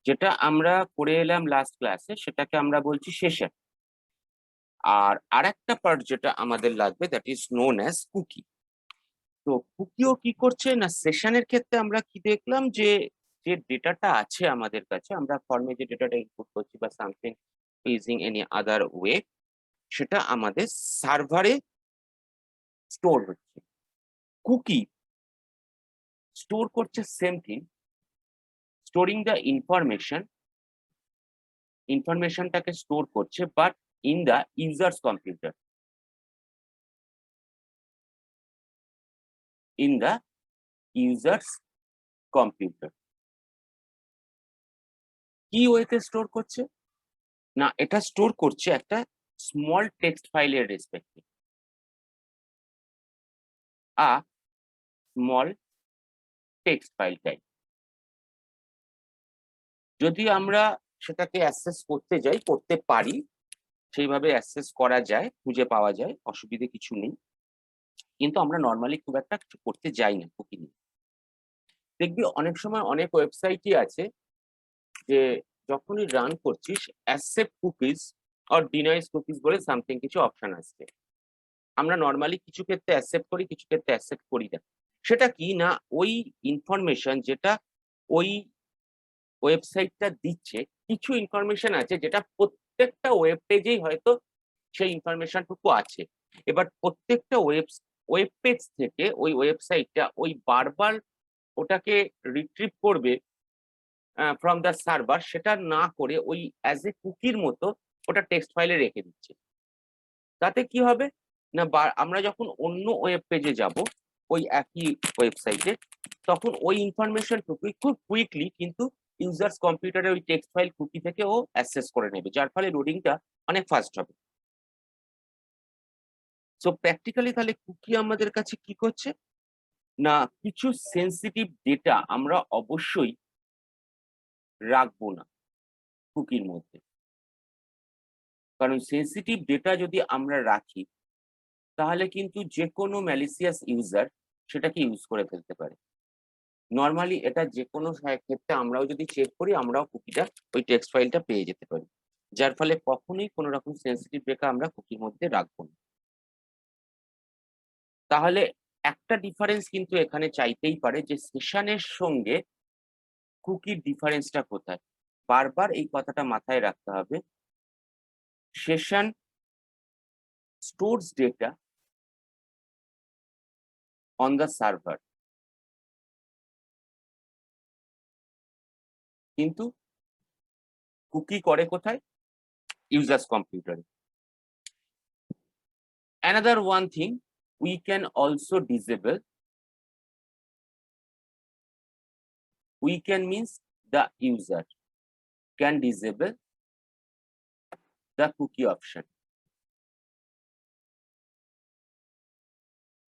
যেটা আমরা করে এলাম লাস্ট ক্লাসে সেটাকে আমরা বলছি সেশন। আর আরেকটা পার্ট যেটা আমাদের লাগবে that is known as cookie. তো কুকিও কি করছে না, সেশনের ক্ষেত্রে আমরা কি দেখলাম যে যে ডেটাটা আছে আমাদের কাছে, আমরা ফর্মে যে ডেটাটা ইনপুট করছি বা something using any other way, সেটা আমাদের সার্ভারে স্টোর হচ্ছে। কুকি স্টোর করছে সেম থিং, স্টোরিং দ্য ইনফরমেশনটাকে স্টোর করছে but in the user's computer, in the user's computer. কি ওয়েতে স্টোর করছে না, এটা স্টোর করছে একটা স্মল টেক্সট ফাইলের রেসপেক্টে, a small text file type. যদি আমরা সেটাকে অ্যাক্সেস করতে যাই, করতে পারি, সেইভাবে অ্যাক্সেস করা যায়, খুঁজে পাওয়া যায়, অসুবিধে কিছু নেই। কিন্তু আমরা নরমালি খুব একটা কিছু করতে যাই না কুকি নিয়ে। দেখবি অনেক সময় অনেক ওয়েবসাইটই আছে যে যখনই রান করছিস accept cookies or denies cookies বলে সামথিং কিছু অপশন আসছে। আমরা নরমালি কিছু ক্ষেত্রে অ্যাকসেপ্ট করি, কিছু ক্ষেত্রে অ্যাকসেপ্ট করি না। সেটা কি না, ওই ইনফরমেশন যেটা ওই ওয়েবসাইটটা দিচ্ছে, কিছু ইনফরমেশন আছে যেটা প্রত্যেকটা ওয়েব পেজেই হয়তো সেই ইনফরমেশনটুকু আছে। এবার প্রত্যেকটা ওয়েব পেজ থেকে ওই ওয়েবসাইটটা ওই বারবার ওটাকে রিট্রিভ করবে ফ্রম দ্য সার্ভার, সেটা না করে ওই অ্যাজ এ কুকির মতো ওটা টেক্সট ফাইলে রেখে দিচ্ছে। তাতে কি হবে না, আমরা যখন অন্য ওয়েব পেজে যাব ওই একই ওয়েবসাইটে, তখন ওই ইনফরমেশনটুকু খুব কুইকলি কিন্তু ইউজার্স কম্পিউটারে ওই টেক্সট ফাইল কুকি থেকে ও অ্যাক্সেস করে নেবে, যার ফলে লোডিংটা অনেক ফাস্ট হবে। সো প্র্যাকটিক্যালি তাহলে কুকি আমাদের কাছে কি করছে না, কিছু সেনসিটিভ ডেটা আমরা অবশ্যই রাখবো না কুকির মধ্যে। কারণ সেনসিটিভ ডেটা যদি আমরা রাখি তাহলে কিন্তু যেকোনো ম্যালিসিয়াস ইউজার সেটাকে ইউজ করে ফেলতে পারে। নরমালি এটা যেকোনো ক্ষেত্রে আমরাও যদি চেক করি, আমরাও কুকিটা ওই টেক্সট ফাইলটা পেয়ে যেতে পারি। যার ফলে কখনোই কোনো রকম সেনসিটিভ ডেটা আমরা কুকির মধ্যে রাখবো না। তাহলে একটা ডিফারেন্স কিন্তু এখানে চাইতেই পারে যে সেশনের সঙ্গে কুকির ডিফারেন্সটা কোথায়? বারবার এই কথাটা মাথায় রাখতে হবে। Session stores data on the server, কিন্তু কুকি করে কোথায়? ইউজার্স কম্পিউটারে। Another one thing, we can also disable, we can means the user can disable the cookie option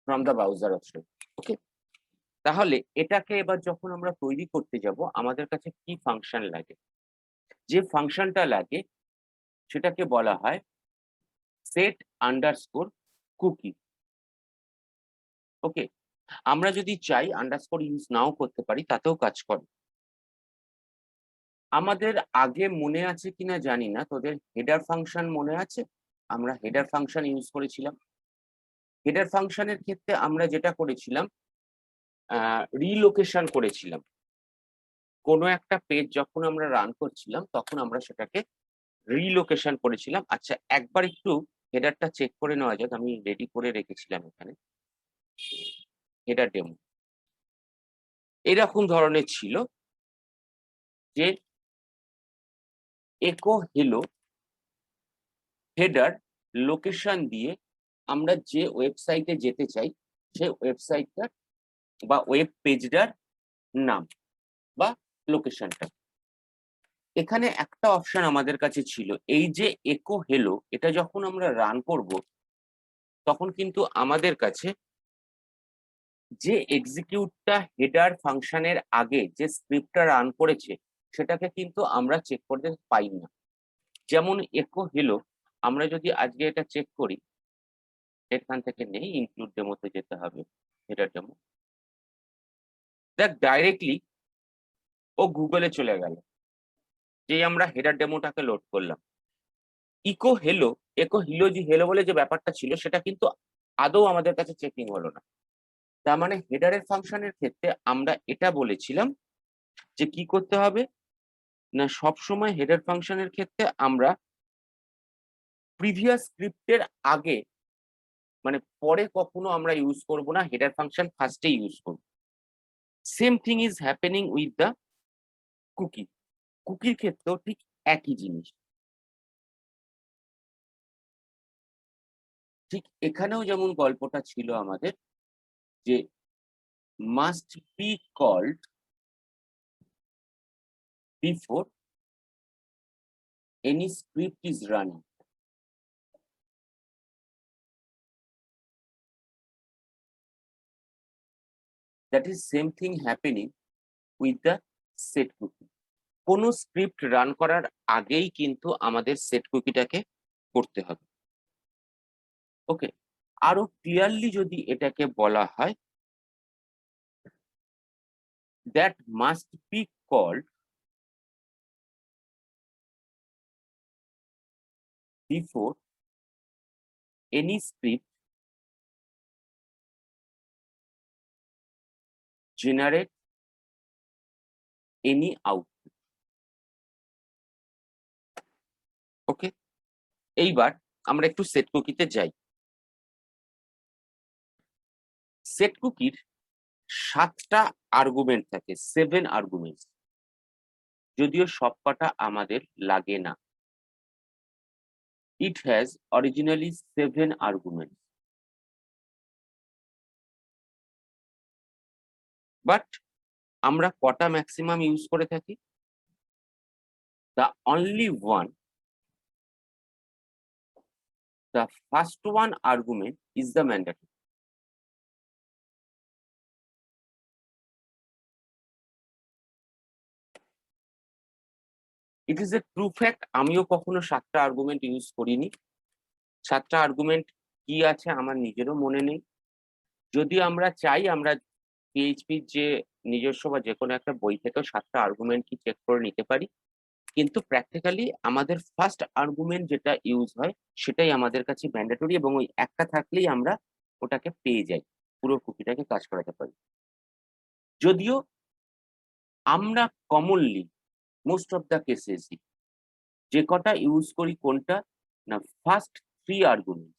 from the browser option. Okay, তাহলে এটাকে এবার যখন আমরা তৈরি করতে যাব, আমাদের কাছে কি ফাংশন লাগে? যে ফাংশনটা লাগে সেটাকে বলা হয় set underscore cookie. ওকে, আমরা যদি চাই আন্ডারস্কোর ইউজ নাও করতে পারি, তাতেও কাজ করে। আমাদের আগে মনে আছে কিনা জানি না, তোদের হেডার ফাংশন মনে আছে? আমরা হেডার ফাংশন ইউজ করেছিলাম। হেডার ফাংশনের ক্ষেত্রে আমরা যেটা করেছিলাম, রিলোকেশন করেছিলাম। কোনো একটা পেজ যখন আমরা রান করছিলাম তখন আমরা সেটাকে রিলোকেশন করেছিলাম। আচ্ছা, একবার একটু হেডারটা চেক করে নেওয়া যাক। আমি রেডি করে রেখেছিলাম এখানে হেডার ডেমো। এরকম ধরনের ছিল যে একো হেলো হেডার লোকেশন দিয়ে আমরা যে ওয়েবসাইটে যেতে চাই সেই ওয়েবসাইটটার বা ওয়েব পেজটার নাম বা লোকেশনটা। এখানে একটা অপশন আমাদের কাছে ছিল, এই যে একো হেলো, এটা যখন আমরা রান করব তখন কিন্তু আমাদের কাছে যে এক্সিকিউটটা হেডার ফাংশনের আগে যে স্ক্রিপ্টটা রান করেছে সেটাকে কিন্তু আমরা চেক করতে পাই না। যেমন একো হেলো, আমরা যদি আজকে এটা চেক করি, এখান থেকে নেই, ইনক্লুড ডেমোতে যেতে হবে, হেডার ডেমো। দেখ ডাইরেক্টলি ও গুগলে চলে গেল। যেই আমরা হেডার ডেমোটাকে লোড করলাম, ইকো হেলো, একো হিলো যে হেলো বলে যে ব্যাপারটা ছিল সেটা কিন্তু আদৌ আমাদের কাছে চেকিং হলো না। তার মানে হেডারের ফাংশনের ক্ষেত্রে আমরা এটা বলেছিলাম যে কি করতে হবে, না সবসময় হেডার ফাংশনের ক্ষেত্রে আমরা প্রিভিয়াস স্ক্রিপ্টের আগে, মানে পরে কখনো আমরা ইউজ করব না, হেডার ফাংশন ফার্স্টে ইউজ করব। Same thing is happening with the cookie. কুকির ক্ষেত্রেও ঠিক একই জিনিস। ঠিক এখানেও যেমন গল্পটা ছিল আমাদের যে must be called before any script is running. That is same thing happening with the set cookie. কোনো স্ক্রিপ্ট রান করার আগেই কিন্তু আমাদের সেট কুকিটাকে করতে হবে। ওকে, আরো ক্লিয়ারলি যদি এটাকে বলা হয়, that must be called before any script generate any output. Okay, এইবার আমরা একটু সেট কুকিতে যাই। সেট কুকির 7টা আর্গুমেন্ট থাকে, 7 আর্গুমেন্টস, যদিও সবকটা আমাদের লাগে না। It has originally 7 arguments, but আমরা কটা ম্যাক্সিমাম ইউজ করে থাকি? The only one, the first one argument is the mandatory. It is a true fact, আমিও কখনো 7টা আর্গুমেন্ট ইউজ করিনি। 7টা আর্গুমেন্ট কি আছে আমার নিজেরও মনে নেই। যদি আমরা চাই, আমরা পিএইচপির যে নিজস্ব বা যে কোনো একটা বই থেকেও 7টা আর্গুমেন্ট কি চেক করে নিতে পারি, কিন্তু প্র্যাকটিক্যালি আমাদের ফার্স্ট আর্গুমেন্ট যেটা ইউজ হয় সেটাই আমাদের কাছে ম্যান্ডেটরি, এবং ওই একটা থাকলেই আমরা ওটাকে পেয়ে যাই, পুরো কুকিটাকে কাজ করাতে পারি। যদিও আমরা কমনলি মোস্ট অফ দ্য কেসেসই যে কটা ইউজ করি কোনটা, না ফার্স্ট 3 আর্গুমেন্ট,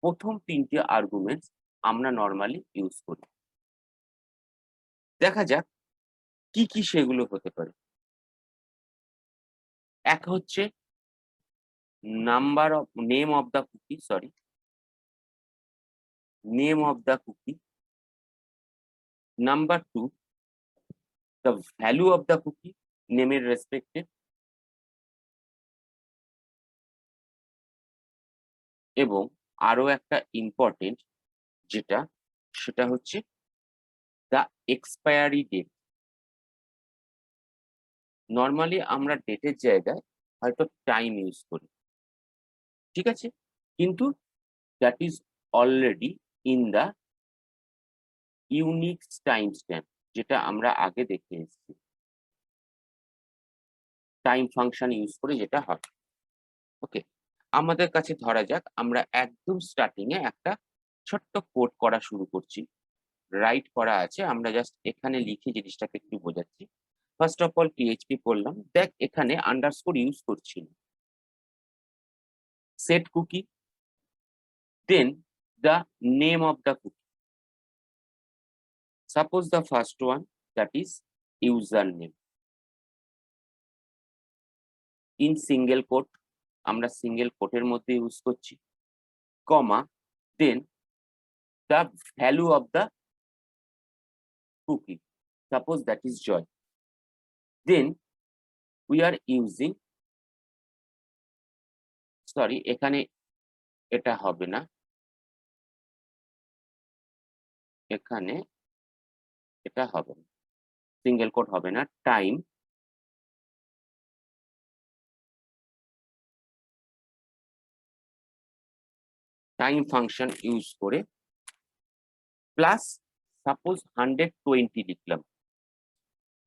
প্রথম 3টে আর্গুমেন্টস আমরা নরমালি ইউজ করি। দেখা যাক কি কি সেগুলো হতে পারে। এক হচ্ছে number of name of the cookie, sorry, name of the cookie. Number 2, the value of the cookie, নেমের রেসপেক্টে। এবং আরো একটা ইম্পর্টেন্ট যেটা, সেটা হচ্ছে দ্য এক্সপায়ারি ডেট। নরমালি আমরা ডেটের জায়গায় হয়তো টাইম ইউজ করি, ঠিক আছে, কিন্তু that is already in the unique time stamp, যেটা আমরা আগে দেখে এসেছি টাইম ফাংশন ইউজ করে যেটা হয়। ওকে, আমাদের কাছে ধরা যাক আমরা একদম স্টার্টিং এ একটা ছোট্ট কোড করা শুরু করছি, রাইট করা আছে, আমরা জাস্ট এখানে লিখে জিনিসটাকে একটু বোঝাচ্ছি। ফার্স্ট অফ অল পিএইচপি করলাম, দেখ এখানে আন্ডারস্কোর ইউজ করছি না, set cookie, then the name of the cookie, suppose the first one that is user name, in single quote, আমরা সিঙ্গেল কোটের মধ্যে ইউজ করছি, comma, then the value of the cookie, suppose that is Joy, then we are using, sorry এখানে এটা হবে না, এখানে এটা হবে না, সিঙ্গেল কোট হবে না, টাইম ফাংশন ইউজ করে প্লাস সাপোজ 120 লিখলাম,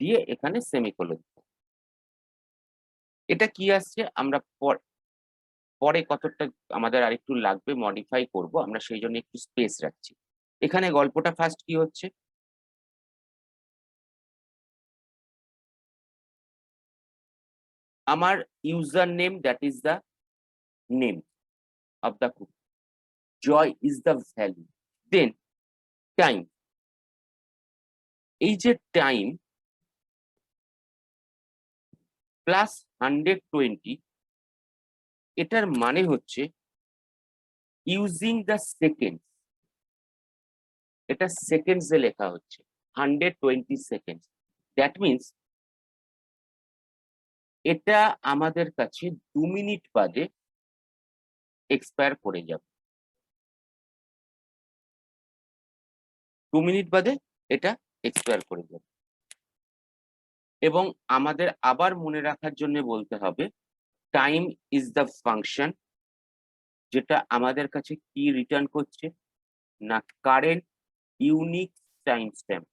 দিয়ে এখানে সেমিকোলন। এটা কি আসছে আমরা পরে কতটা আমাদের আরেকটু লাগবে মডিফাই করব, আমরা সেই জন্য একটু স্পেস রাখছি। এখানে গল্পটা ফার্স্ট কি হচ্ছে, আমার user name, that is the name of the cookie, Joy is the value, then time, এই যে টাইম প্লাস 120, এটার মানে হচ্ছে ইউজিং দ্য সেকেন্ড, এটা সেকেন্ডসে লেখা হচ্ছে 120 সেকেন্ড, দ্যাট মিনস এটা আমাদের কাছে 2 মিনিট বাদে এক্সপায়ার করে যাবে, 2 মিনিট বাদে এটা এক্সপায়ার করে যাবে। এবং আমাদের আবার মনে রাখার জন্য বলতে হবে টাইম ইজ দ্য ফাংশন, যেটা আমাদের কাছে কি রিটার্ন করছে না কারেন্ট ইউনিক টাইম স্ট্যাম্প।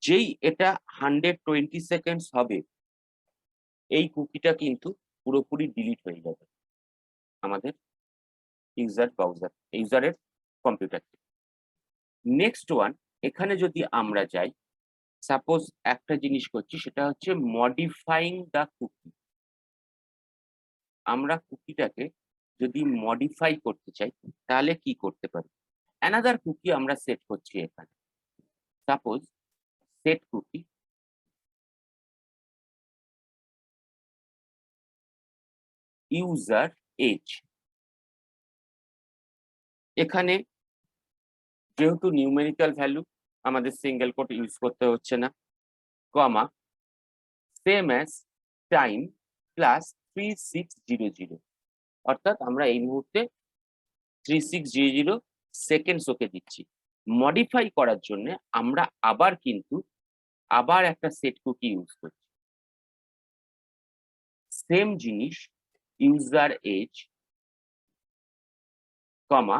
যেই এটা 120 সেকেন্ডস হবে, এই কুকিটা কিন্তু পুরোপুরি ডিলিট হয়ে যাবে আমাদের ইউজারের কম্পিউটার থেকে। নেক্সট ওয়ান, এখানে যদি আমরা যাই, সাপোজ একটা জিনিস করছি, সেটা হচ্ছে মডিফাইং দ্য কুকি। আমরা কুকিটাকে যদি মডিফাই করতে চাই তাহলে কি করতে পারি, অ্যানাদার কুকি আমরা সেট করছি এখানে, suppose set cookie user age. এখানে যেহেতু নিউমেরিক্যাল ভ্যালু, আমাদের সিঙ্গেল কোট ইউজ করতে হচ্ছে না, comma same as time plus 3600, অর্থাৎ আমরা এই মুহূর্তে 3600 সেকেন্ডস ওকে দিচ্ছি। মডিফাই করার জন্য আমরা আবার একটা সেট কুকি ইউজ করছি, সেম জিনিস ইউজার এজ কমা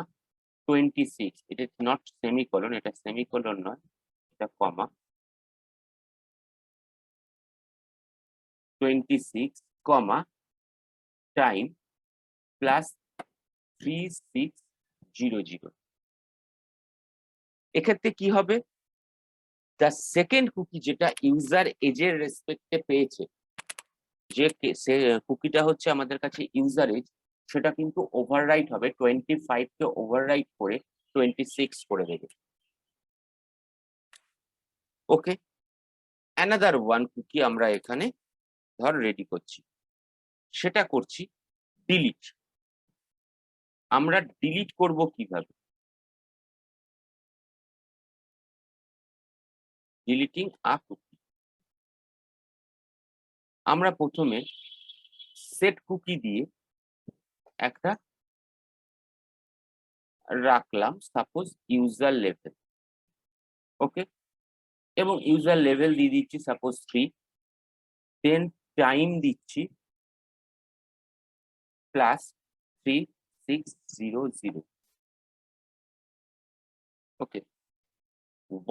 26, এটা নট সেমিকোলন, এটা সেমিকোলন নয়, এটা কমা 26 কমা টাইম প্লাস 3600। এক্ষেত্রে কি হবে, দ্য সেকেন্ড কুকি যেটা ইউজার এজের রেসপেক্টে পেয়েছে, যে কুকিটা হচ্ছে আমাদের কাছে ইউজার এজ, সেটা কিন্তু ওভাররাইট হবে, 25 কে ওভাররাইট করে 26 করে দেবে। ওকে, অ্যানাদার ওয়ান কুকি আমরা এখানে ধর রেডি করছি, সেটা করছি ডিলিট। আমরা ডিলিট করব কিভাবে, ডিলিটিং আ কুকি। আমরা প্রথমে সেট কুকি দিয়ে একটা রাখলাম, সাপোজ ইউজার লেভেল, ওকে, এবং ইউজার লেভেল দিয়ে দিচ্ছি সাপোজ 3, দেন টাইম দিচ্ছি প্লাস 3600। ওকে,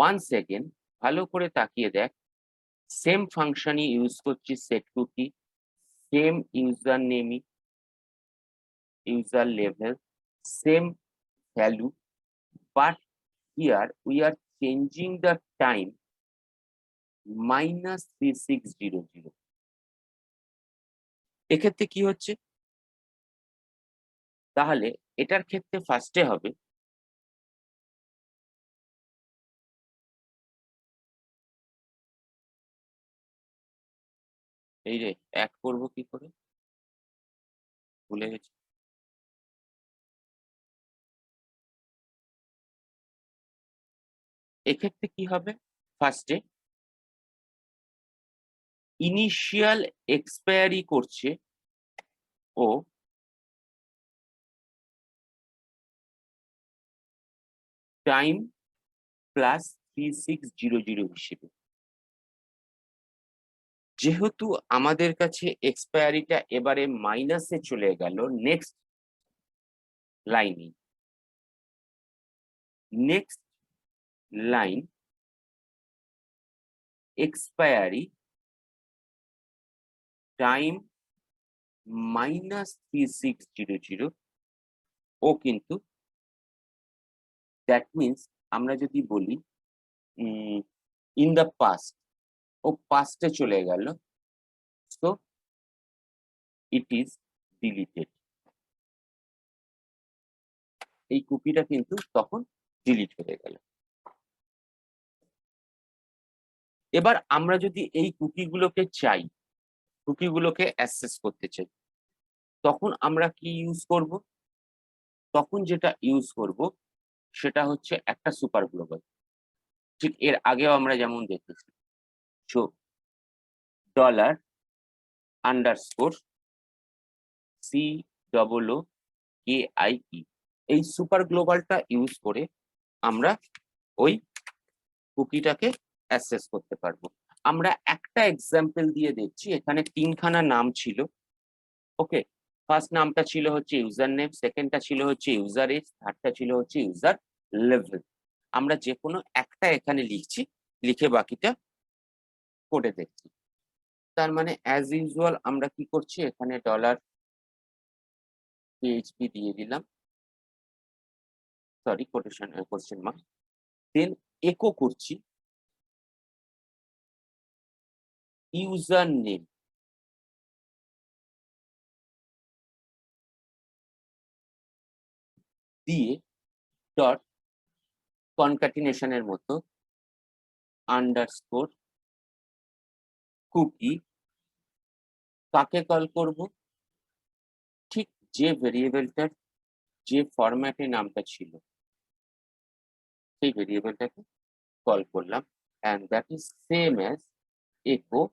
1 সেকেন্ড ভালো করে তাকিয়ে দেখ, সেম ফাংশনই ইউজ করছি সেট কুকি, সেম ইউজার নেমই, user level, same value, but here we are changing the time -3600। এক্ষেত্রে কি হচ্ছে, তাহলে এটার ক্ষেত্রে ফার্স্টে হবে এই রে, এক করবো কি করে ভুলে গেছি। এক্ষেত্রে কি হবে, ফার্স্টে ইনিশিয়াল এক্সপায়ারি করছে ও টাইম প্লাস 3600 হিসেবে। যেহেতু আমাদের কাছে এক্সপায়ারিটা এবারে মাইনাসে চলে গেল, নেক্সট লাইনে, নেক্সট লাইন এক্সপায়ারি টাইম -3600 ও কিন্তু দ্যাট মিনস আমরা যদি বলি ইন দ্য পাস্ট, ও পাস্টে চলে গেল, সো ইট ইজ ডিলিটেড। এই কুকিটা কিন্তু তখন ডিলিট হয়ে গেল। এবার আমরা যদি এই কুকিগুলোকে চাই, কুকিগুলোকে অ্যাক্সেস করতে চাই, তখন আমরা কি ইউজ করব? তখন যেটা ইউজ করব সেটা হচ্ছে একটা সুপার গ্লোবাল। ঠিক এর আগেও আমরা যেমন দেখেছি। সো ডলার আন্ডারস্কোর COOKIE, এই সুপার গ্লোবালটা ইউজ করে আমরা ওই কুকিটাকে অ্যাক্সেস করতে পারবো। আমরা একটা এক্সাম্পল দিয়ে দেখছি। এখানে ৩ খানা নাম ছিল। ওকে, ফার্স্ট নামটা ছিল হচ্ছে ইউজার নেম, সেকেন্ডটা ছিল হচ্ছে ইউজার এজ, থার্ডটা ছিল হচ্ছে ইউজার লেভেল। আমরা যে কোনো একটা এখানে লিখছি, লিখে বাকিটা করে দেখছি। তার মানে অ্যাজ ইউজুয়াল আমরা কি করছি, এখানে ডলার PHP দিয়ে দিলাম, সরি কোশ্চেন মার্ক, দেন একো করছি ইউজার নেম, দিয়ে ডট কনক্যাটিনেশনের মতো আন্ডারস্কোর কুকি, কাকে কল করব? ঠিক যে ভেরিয়েবলটার যে ফরম্যাটে নামটা ছিল সেই ভেরিয়েবলটাকে কল করলাম, and that is same as echo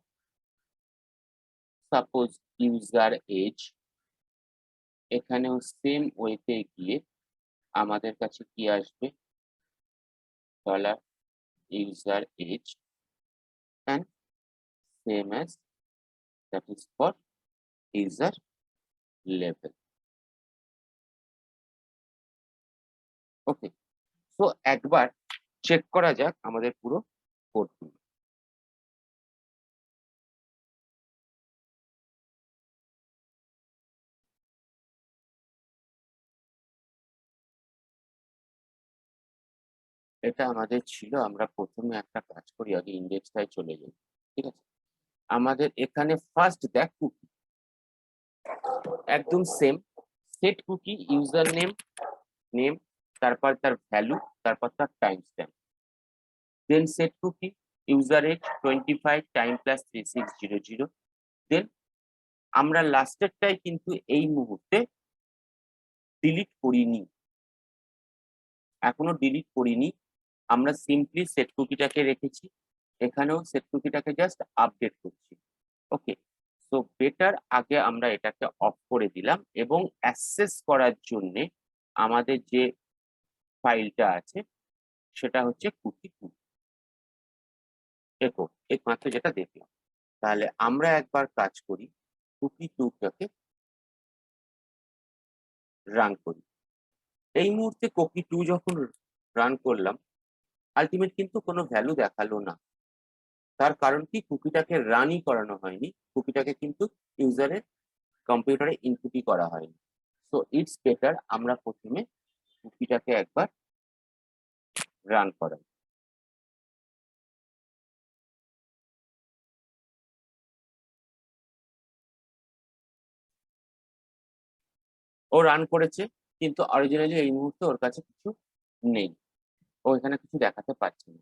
suppose user age। এখানেও সেম ওয়েতে গিয়ে আমাদের কাছে কি আসবে, dollar user age and same as that is for user level। Okay, তো একবার চেক করা যাক আমাদের পুরো কোডগুলো। এটা আমাদের ছিল, আমরা প্রথমে একটা কাজ করি, আগে ইন্ডেক্সটায় চলে যাই। ঠিক আছে, আমাদের এখানে ফার্স্ট দেখ কুকি একদম same, set cookie user name, name, তারপর তার ভ্যালু, তারপর তার time stamp, then set cookie user age 25 time plus 3600, then আমরা লাস্টেরটাই কিন্তু এই মুহূর্তে ডিলিট করিনি, এখনো ডিলিট করিনি, আমরা সিম্পলি সেট কুকিটাকে রেখেছি, এখানেও সেট কুকিটাকে জাস্ট আপডেট করছি। ওকে, সো বেটার আগে আমরা এটাকে অফ করে দিলাম এবং অ্যাক্সেস করার জন্য আমাদের যে ফাইলটা আছে সেটা হচ্ছে কুকি টু একো, একমাত্র যেটা দেখলাম। তাহলে আমরা একবার কাজ করি, কুকি টুটাকে রান করি। এই মুহূর্তে কুকি টু যখন রান করলাম, আলটিমেট কিন্তু কোনো ভ্যালু দেখালো না। তার কারণ কি, কুকিটাকে রানই করানো হয়নি, কুকিটাকে কিন্তু ইউজারের কম্পিউটারে ইনপুটই করা হয়নি। সো ইটস বেটার আমরা প্রথমে কুকিটাকে একবার রান করাই। ও রান করেছে, কিন্তু অরিজিনালি এই মুহূর্তে ওর কাছে কিছু নেই, ও এখানে কিছু দেখাতে পারছে না।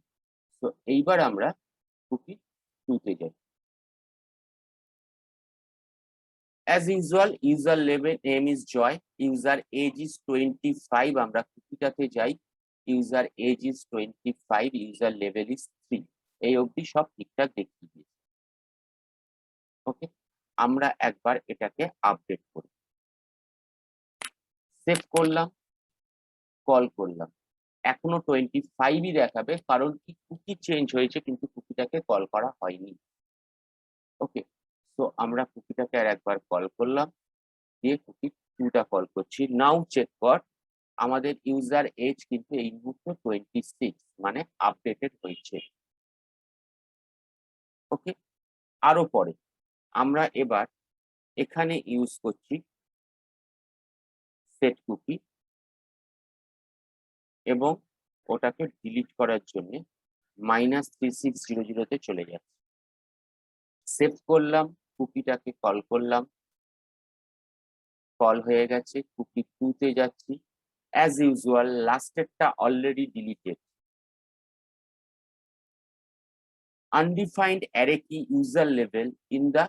তো এইবার আমরা কুকি টুতে যাই। As usual user level name is Joy, user age is 25, আমরা কুকিটাতে যাই, user age is 25, user level is 3, এই অবধি সব ঠিকঠাক দেখিয়ে দিয়েছি। ওকে, আমরা একবার এটাকে আপডেট করি, সেভ করলাম, কল করলাম, এখনো 25ই দেখাবে, কারণ কি কুকি চেঞ্জ হয়েছে কিন্তু কুকিটাকে কল করা হয়নি। ওকে, তো আমরা কুকিটাকে আর একবার কল করলাম, দিয়ে কুকি টুটা কল করছি। নাও চেক কর, আমাদের ইউজার এজ কিন্তু এই মুহূর্তে 26, মানে আপডেটেড হয়েছে। ওকে, আরো পরে আমরা এবার এখানে ইউজ করছি সেট কুকি এবং ওটাকে ডিলিট করার জন্য -3600 চলে যাচ্ছে। সেভ করলাম, কুকিটাকে কল করলাম, কল হয়ে গেছে, কুকি 2 তে যাচ্ছি। অ্যাজ ইউজুয়াল লাস্টেরটা already deleted. undefined array key user level in the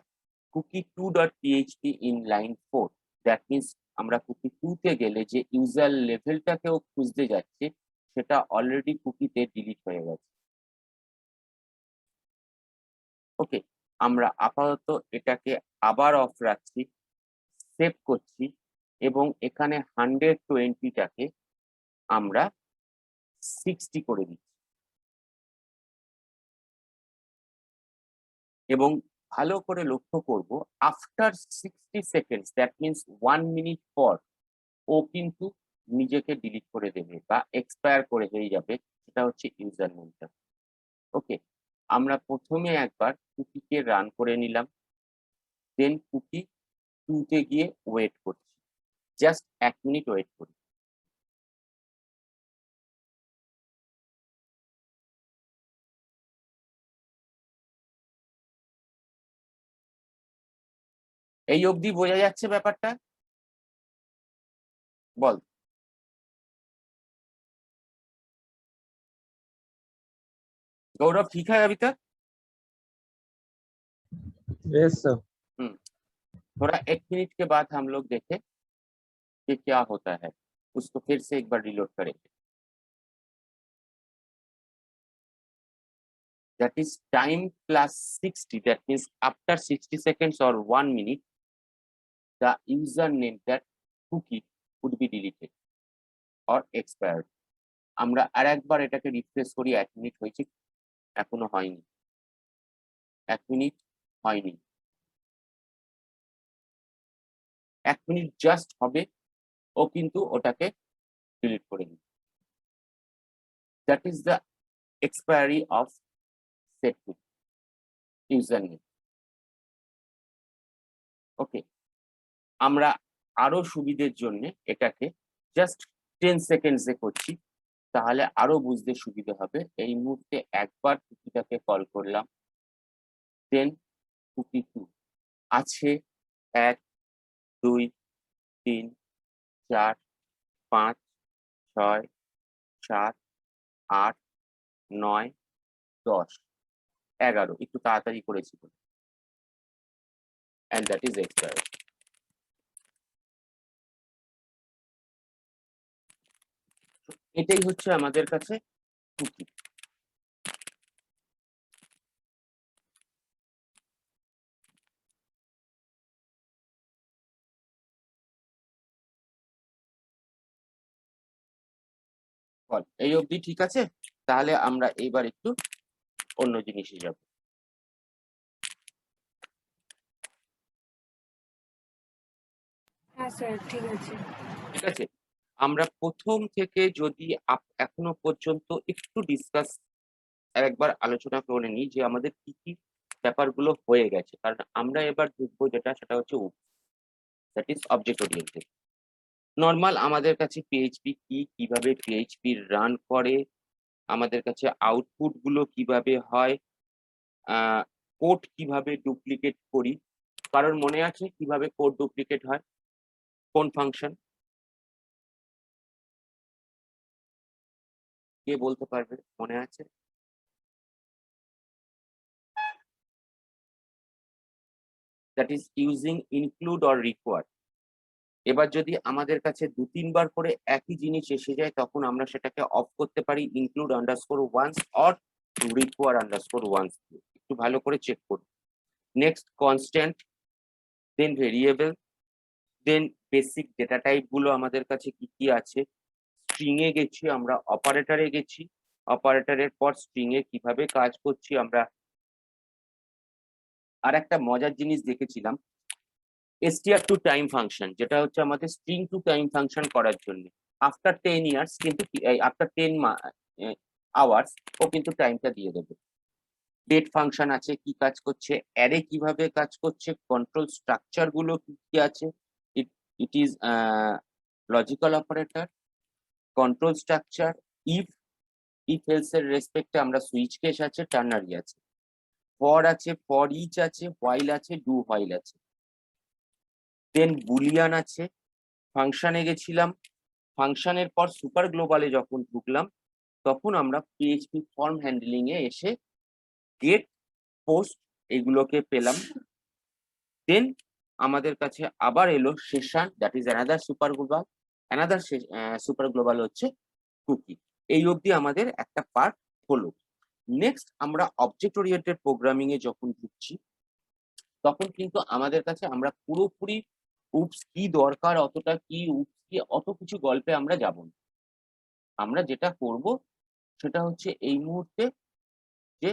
cookie2.php in line 4. That means আমরা কুকি 2 তে গেলে যে ইউজার লেভেলটাকেও খুঁজতে যাচ্ছে সেটা অলরেডি কুকিতে ডিলিট হয়ে গেছে। ওকে, আমরা আপাতত এটাকে আবার অফ রাখছি, সেভ করছি এবং এখানে 120টাকে আমরা 60 করে দিচ্ছি এবং ভালো করে লক্ষ্য করব after 60 seconds that means 1 minute পর ও কিন্তু নিজেকে ডিলিট করে দেবে বা এক্সপায়ার করে হয়ে যাবে। সেটা হচ্ছে ইউজার নেমটা। ওকে, আমরা প্রথমে একবার কুকিকে রান করে নিলাম, দেন কুকি 2 তে গিয়ে ওয়েট করছি, জাস্ট 1 মিনিট ওয়েট করি। এই অবধি বোঝা যাচ্ছে ব্যাপারটা? বল गौरव, ठीक है अभी तक? Yes sir. थोड़ा 1 मिनट के बाद हम लोग देखें कि क्या होता है, उसको फिर से एक बार रिलोड करेंगे। That is time plus 60, that means after 60 seconds or 1 minute the username that cookie would be deleted or expired. আমরা আরেকবার এটাকে রিফ্রেশ করি, 1 মিনিট হয়েছে, এখনো হয়নি, 1 মিনিট হয়নি, 1 মিনিট জাস্ট হবে, ও কিন্তু ওটাকে ডিলিট করে দিই। That is the expiry of set cookie username. Okay, আমরা আরো সুবিধের জন্য এটাকে জাস্ট 10 সেকেন্ডসে করছি, তাহলে আরো বুঝতে সুবিধা হবে। এই মুহূর্তে একবার কুকিটাকে কল করলাম, দেন কুকি 2 আছে 1 2 3 4 5 6 7 8 9 10 11, একটু তাড়াতাড়ি করেছি বলে, and that is expired. এটাই হচ্ছে আমাদের কাছে কুকি। এই অবধি ঠিক আছে? তাহলে আমরা এইবার একটু অন্য জিনিসে যাব। হ্যাঁ স্যার, ঠিক আছে। ঠিক আছে, আমরা প্রথম থেকে যদি এখনো পর্যন্ত একটু ডিসকাস একবার আলোচনা করে নিই যে আমাদের কি কি ব্যাপারগুলো হয়ে গেছে, কারণ আমরা এবার দেখবো যেটা সেটা হচ্ছে that is object oriented. Normal আমাদের কাছে পিএইচপি কি, কিভাবে পিএইচপি রান করে, আমাদের কাছে আউটপুট গুলো কিভাবে হয়, কোড কিভাবে ডুপ্লিকেট করি, কারণ মনে আছে কিভাবে কোড ডুপ্লিকেট হয়, কোন ফাংশন, কে বলতে পারবে, মনে আছে? That is using include or require. এবার যদি আমাদের কাছে 2-3 বার করে একই জিনিস এসে যায় তখন আমরা সেটাকে অফ করতে পারি include underscore once or require underscore once. একটু ভালো করে চেক করুন। Next constant, then variable, then basic data type গুলো আমাদের কাছে কি কি আছে। স্ট্রিং এ গেছি, আমরা অপারেটরে গেছি, অপারেটরের পর স্ট্রিং এ কিভাবে কাজ করছি আমরা। আর একটা মজার জিনিস দেখেছিলাম, str to time ফাংশন, যেটা হচ্ছে আমাদের স্ট্রিং টু টাইম ফাংশন করার জন্য আফটার 10 ইয়ার্স কিন্তু আফটার 10 আওয়ার্স ও কিন্তু টাইমটা দিয়ে দেবে। ডেট ফাংশন আছে, কি কাজ করছে, অ্যারে কিভাবে কাজ করছে, কন্ট্রোল স্ট্রাকচার গুলো কি কি আছে, it is logical operator, control structure, if else এর রেসপেক্টে আমরা সুইচ কেস আছে, টার্নারি আছে, ফর আছে, ফর ইচ আছে, হোয়াইল আছে, ডু হোয়াইল আছে, দেন বুলিয়ান আছে, ফাংশনে গেছিলাম, ফাংশনের পর সুপার গ্লোবালে যখন ঢুকলাম তখন আমরা পিএইচপি ফর্ম হ্যান্ডলিং এ এসে গেট, পোস্ট এগুলোকে পেলাম। দেন আমাদের কাছে আবার এলো session, that is another super global, another super global হচ্ছে কুকি। এই অবধি আমাদের একটা পার্ট হলো। নেক্সট আমরা অবজেক্ট ওরিয়েন্টেড প্রোগ্রামিং এ যখন ঢুকছি তখন কিন্তু আমাদের কাছে আমরা পুরোপুরি উপস কি দরকার, অতটা কি উপস কি, অত কিছু গল্পে আমরা যাব না। আমরা যেটা করব সেটা হচ্ছে এই মুহূর্তে যে